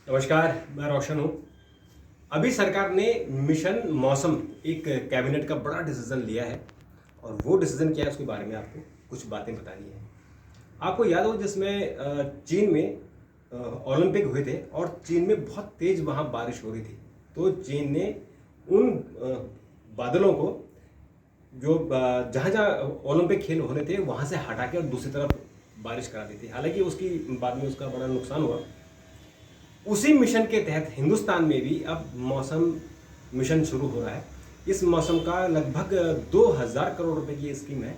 नमस्कार, मैं रोशन हूँ। अभी सरकार ने मिशन मौसम एक कैबिनेट का बड़ा डिसीजन लिया है और वो डिसीजन क्या है उसके बारे में आपको कुछ बातें बतानी है। आपको याद हो जिसमें चीन में ओलंपिक हुए थे और चीन में बहुत तेज वहाँ बारिश हो रही थी। तो चीन ने उन बादलों को जो जहाँ जहाँ ओलंपिक खेल होने थे वहाँ से हटा के और दूसरी तरफ बारिश करा दी थी। हालांकि उसकी बाद में उसका बड़ा नुकसान हुआ। उसी मिशन के तहत हिंदुस्तान में भी अब मौसम मिशन शुरू हो रहा है। इस मौसम का लगभग 2000 करोड़ रुपए की ये स्कीम है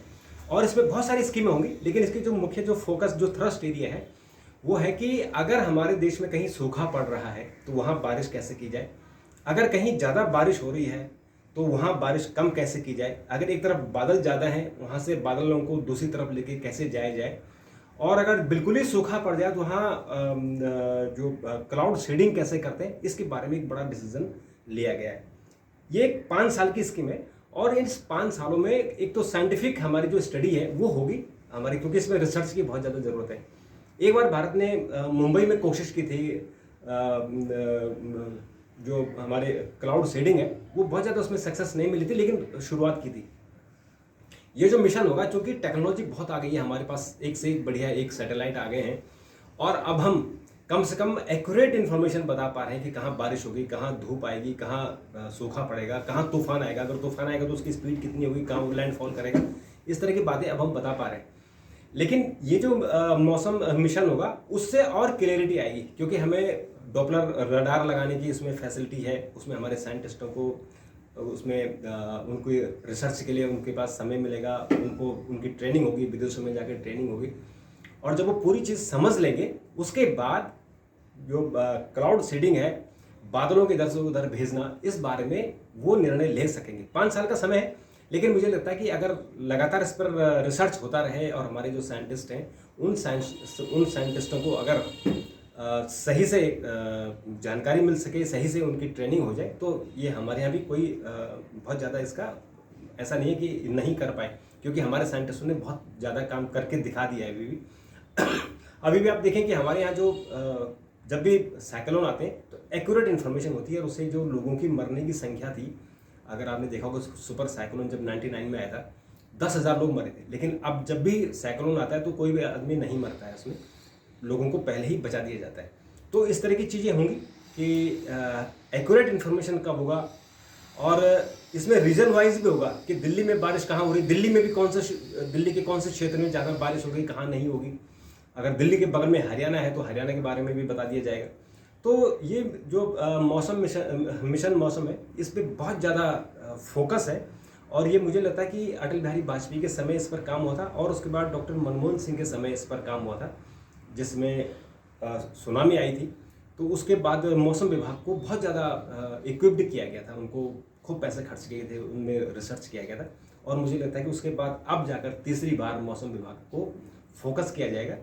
और इसमें बहुत सारी स्कीमें होंगी, लेकिन इसकी जो मुख्य जो फोकस जो थ्रस्ट एरिया है वो है कि अगर हमारे देश में कहीं सूखा पड़ रहा है तो वहाँ बारिश कैसे की जाए, अगर कहीं ज़्यादा बारिश हो रही है तो वहाँ बारिश कम कैसे की जाए, अगर एक तरफ बादल ज़्यादा हैं वहाँ से बादलों को दूसरी तरफ लेके कैसे जाया जाए, और अगर बिल्कुल ही सूखा पड़ जाए तो वहाँ जो क्लाउड सीडिंग कैसे करते हैं इसके बारे में एक बड़ा डिसीजन लिया गया है। ये एक 5 साल की स्कीम है और इस 5 सालों में एक तो साइंटिफिक हमारी जो स्टडी है वो होगी हमारी, क्योंकि इसमें रिसर्च की बहुत ज़्यादा ज़रूरत है। एक बार भारत ने मुंबई में कोशिश की थी, जो हमारे क्लाउड सीडिंग है वो बहुत ज़्यादा उसमें सक्सेस नहीं मिली थी, लेकिन शुरुआत की थी। ये जो मिशन होगा, चूंकि टेक्नोलॉजी बहुत आ गई है हमारे पास, एक से एक बढ़िया एक सैटेलाइट आ गए हैं और अब हम कम से कम एक्यूरेट इन्फॉर्मेशन बता पा रहे हैं कि कहाँ बारिश होगी, कहाँ धूप आएगी, कहाँ सूखा पड़ेगा, कहाँ तूफान आएगा, अगर तूफान आएगा तो उसकी स्पीड कितनी होगी, कहाँ वो लैंडफॉल करेगा। इस तरह की बातें अब हम बता पा रहे हैं। लेकिन ये जो मौसम मिशन होगा उससे और क्लियरिटी आएगी, क्योंकि हमें डॉपलर रडार लगाने की इसमें फैसिलिटी है। उसमें हमारे साइंटिस्टों को उसमें उनको रिसर्च के लिए उनके पास समय मिलेगा, उनको उनकी ट्रेनिंग होगी, विदेशों में जाकर ट्रेनिंग होगी, और जब वो पूरी चीज़ समझ लेंगे उसके बाद जो क्लाउड सीडिंग है, बादलों के इधर से उधर भेजना, इस बारे में वो निर्णय ले सकेंगे। 5 साल का समय है, लेकिन मुझे लगता है कि अगर लगातार इस पर रिसर्च होता रहे और हमारे जो साइंटिस्ट हैं उन साइंटिस्टों को अगर सही से जानकारी मिल सके, सही से उनकी ट्रेनिंग हो जाए, तो ये हमारे यहाँ भी कोई बहुत ज़्यादा इसका ऐसा नहीं है कि नहीं कर पाए, क्योंकि हमारे साइंटिस्टों ने बहुत ज़्यादा काम करके दिखा दिया है अभी भी। अभी भी आप देखें कि हमारे यहाँ जो जब भी साइक्लोन आते हैं तो एक्यूरेट इन्फॉर्मेशन होती है और उससे जो लोगों की मरने की संख्या थी, अगर आपने देखा होगा सुपर साइक्लोन जब 99 में आया था 10,000 लोग मरे थे, लेकिन अब जब भी साइक्लोन आता है तो कोई भी आदमी नहीं मरता है, उसमें लोगों को पहले ही बचा दिया जाता है। तो इस तरह की चीज़ें होंगी कि एक्यूरेट इन्फॉर्मेशन कब होगा, और इसमें रीजन वाइज भी होगा कि दिल्ली में बारिश कहाँ हो रही, दिल्ली में भी दिल्ली के कौन से क्षेत्र में ज़्यादा बारिश होगी, कहाँ नहीं होगी। अगर दिल्ली के बगल में हरियाणा है तो हरियाणा के बारे में भी बता दिया जाएगा। तो ये जो मौसम मिशन मौसम है, इस पर बहुत ज़्यादा फोकस है और ये मुझे लगता है कि अटल बिहारी वाजपेयी के समय इस पर काम हुआ था और उसके बाद डॉक्टर मनमोहन सिंह के समय इस पर काम हुआ था, जिसमें सुनामी आई थी। तो उसके बाद मौसम विभाग को बहुत ज़्यादा इक्विप्ड किया गया था, उनको खूब पैसे खर्च किए थे, उनमें रिसर्च किया गया था, और मुझे लगता है कि उसके बाद अब जाकर तीसरी बार मौसम विभाग को फोकस किया जाएगा।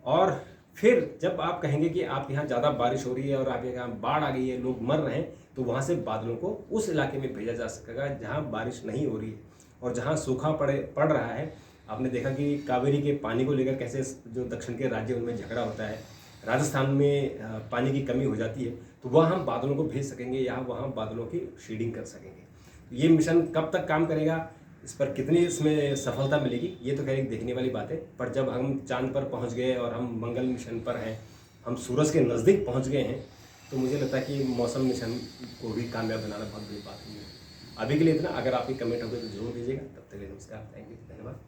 और फिर जब आप कहेंगे कि आप यहाँ ज़्यादा बारिश हो रही है और आप यहाँ बाढ़ आ गई है, लोग मर रहे हैं, तो वहाँ से बादलों को उस इलाके में भेजा जा सकेगा जहाँ बारिश नहीं हो रही है और जहाँ सूखा पड़ रहा है। आपने देखा कि कावेरी के पानी को लेकर कैसे जो दक्षिण के राज्य उनमें झगड़ा होता है, राजस्थान में पानी की कमी हो जाती है, तो वहाँ हम बादलों को भेज सकेंगे या वहाँ बादलों की शेडिंग कर सकेंगे। ये मिशन कब तक काम करेगा, इस पर कितनी इसमें सफलता मिलेगी, ये तो खैर एक देखने वाली बात है। पर जब हम चांद पर पहुंच गए और हम मंगल मिशन पर हैं, हम सूरज के नज़दीक पहुंच गए हैं, तो मुझे लगता है कि मौसम मिशन को भी कामयाब बनाना बहुत बड़ी बात हुई है। अभी के लिए इतना। अगर आपकी कमेंट हो गए तो जरूर दीजिएगा। तब तक के लिए नमस्कार, थैंक यू, धन्यवाद।